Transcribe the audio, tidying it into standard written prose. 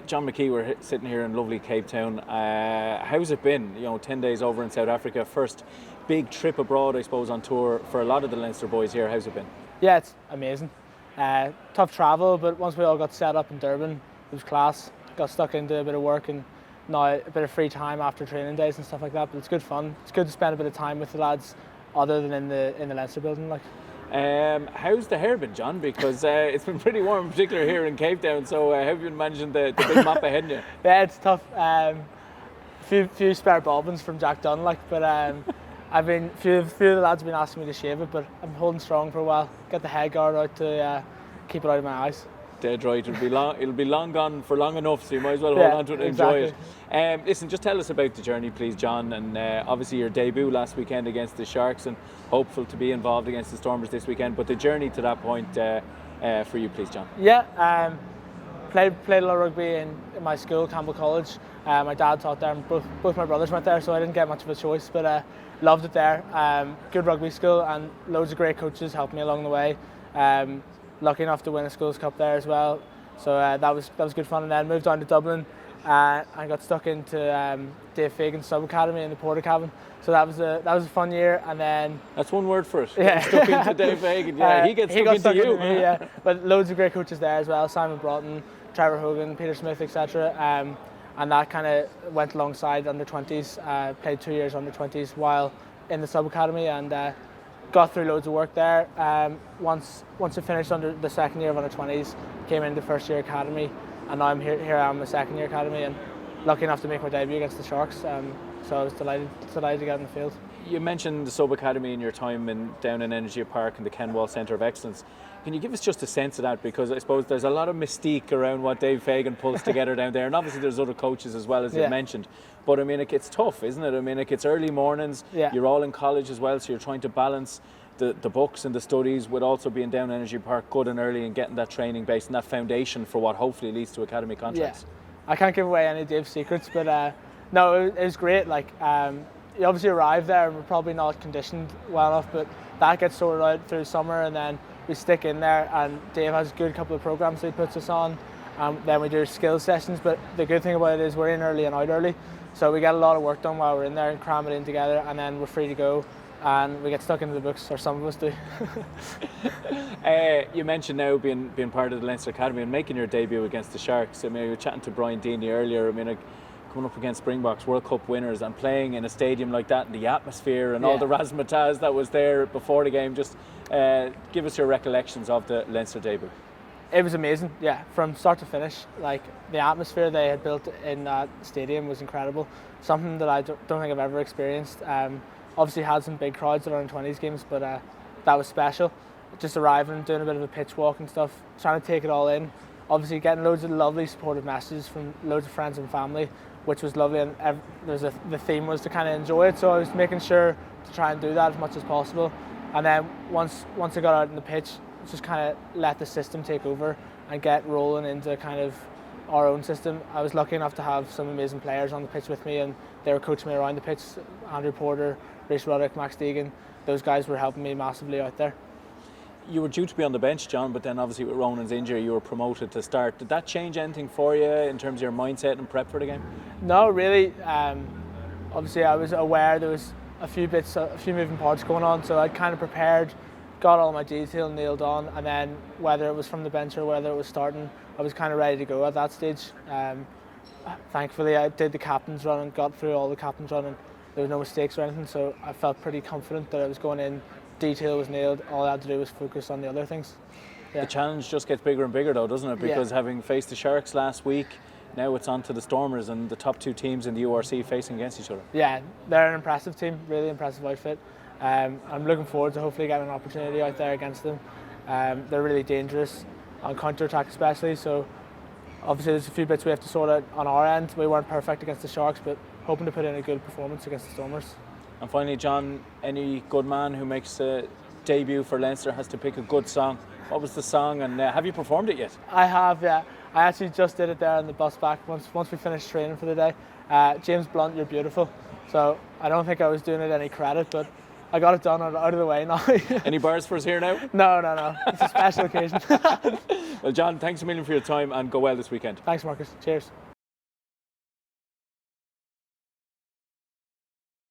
John McKee, we're sitting here in lovely Cape Town. How's it been? 10 days over in South Africa. First big trip abroad, I suppose, on tour for a lot of the Leinster boys here. How's it been? Yeah, it's amazing. Tough travel, but once we all got set up in Durban, it was class. Got stuck into a bit of work and now a bit of free time after training days and stuff like that. But it's good fun. It's good to spend a bit of time with the lads, other than in the Leinster building. How's the hair been, John? Because it's been pretty warm, particularly here in Cape Town. So how have you been managing the big 𝗪𝗵𝗲𝗁𝗍? Yeah, it's tough. Few spare bobbins from Jack Dunn, but I've been few of the lads have been asking me to shave it, but I'm holding strong for a while. Get the head guard out to keep it out of my eyes. Dead right. It'll be long gone for long enough, so you might as well hold on to it and enjoy it. Listen, just tell us about the journey, please, John. And obviously your debut last weekend against the Sharks, and hopeful to be involved against the Stormers this weekend. But the journey to that point for you, please, John. Yeah, played a lot of rugby in my school, Campbell College. My dad taught there, and both my brothers went there, so I didn't get much of a choice. But loved it there. Good rugby school, and loads of great coaches helped me along the way. Lucky enough to win a Schools Cup there as well, so that was good fun. And then moved on to Dublin and got stuck into 𝗪𝗵𝗶𝗶𝗆 sub-academy in the 𝗪𝗵𝗶𝗆. So that was a fun year. And then that's one word for it. Yeah, stuck into 𝗪𝗵𝗶𝗆. Yeah, he got stuck into you. Me, yeah. But loads of great coaches there as well. Simon Broughton, Trevor Hogan, Peter Smith, etc. And that kind of went alongside under 20s. Played 2 years under 20s while in the sub-academy, and got through loads of work there. Once I finished under the second year of under 20s, came into first year academy, and now I'm here I am in the second year academy, and lucky enough to make my debut against the Sharks. So I was delighted to get in the field. You mentioned the sub academy in your time down in Energy Park and the Kenwall Centre of Excellence. Can you give us just a sense of that? Because I suppose there's a lot of mystique around what 𝗪𝗵𝗍𝗃 pulls together down there, and obviously there's other coaches as well, as you mentioned. But I mean, it's tough, isn't it? I mean, it's early mornings. You're all in college as well, so you're trying to balance the books and the studies with also being down Energy Park good and early and getting that training base and that foundation for what hopefully leads to academy contracts. Yeah. I can't give away any Dave's secrets, but no, it was great. You obviously arrive there and we're probably not conditioned well enough, but that gets sorted out through summer, and then we stick in there, and Dave has a good couple of programs that he puts us on. Then we do skills sessions, but the good thing about it is we're in early and out early, so we get a lot of work done while we're in there and cram it in together, and then we're free to go, and we get stuck into the books, or some of us do. You mentioned now being part of the Leinster Academy and making your debut against the Sharks. I mean, you were chatting to Brian Deeney earlier. I mean, coming up against Springboks, World Cup winners, and playing in a stadium like that, and the atmosphere and all the razzmatazz that was there before the game. Just give us your recollections of the Leinster debut. It was amazing, yeah, from start to finish. The atmosphere they had built in that stadium was incredible. Something that I don't think I've ever experienced. Obviously had some big crowds at under 20s games, but that was special. Just arriving, doing a bit of a pitch walk and stuff, trying to take it all in. Obviously getting loads of lovely supportive messages from loads of friends and family, which was lovely, and the theme was to kind of enjoy it, so I was making sure to try and do that as much as possible. And then once I got out in the pitch, just kind of let the system take over and get rolling into kind of our own system. I was lucky enough to have some amazing players on the pitch with me, and they were coaching me around the pitch. Andrew Porter, Rhys Ruddock, Max Deegan, those guys were helping me massively out there. You were due to be on the bench, John, but then obviously with Ronan's injury you were promoted to start. Did that change anything for you in terms of your mindset and prep for the game? No, really. Obviously I was aware there was a few moving parts going on, so I'd kind of prepared, got all my detail nailed on, and then whether it was from the bench or whether it was starting, I was kind of ready to go at that stage. Thankfully I did the captain's run and got through all the captain's run, and there was no mistakes or anything, so I felt pretty confident that I was going in. Detail was nailed, all I had to do was focus on the other things. The challenge just gets bigger and bigger though, doesn't it? Because having faced the Sharks last week, now it's on to the Stormers and the top two teams in the URC facing against each other. Yeah, they're an impressive team, really impressive outfit. I'm looking forward to hopefully getting an opportunity out there against them. They're really dangerous on counter-attack especially, so obviously there's a few bits we have to sort out on our end. We weren't perfect against the Sharks, but hoping to put in a good performance against the Stormers. And finally, John, any good man who makes a debut for Leinster has to pick a good song. What was the song, and have you performed it yet? I have, yeah. I actually just did it there on the bus back once we finished training for the day. James Blunt, You're Beautiful. So I don't think I was doing it any credit, but I got it done out of the way now. Any bars for us here now? No. It's a special occasion. Well, John, thanks a million for your time and go well this weekend. Thanks, Marcus. Cheers.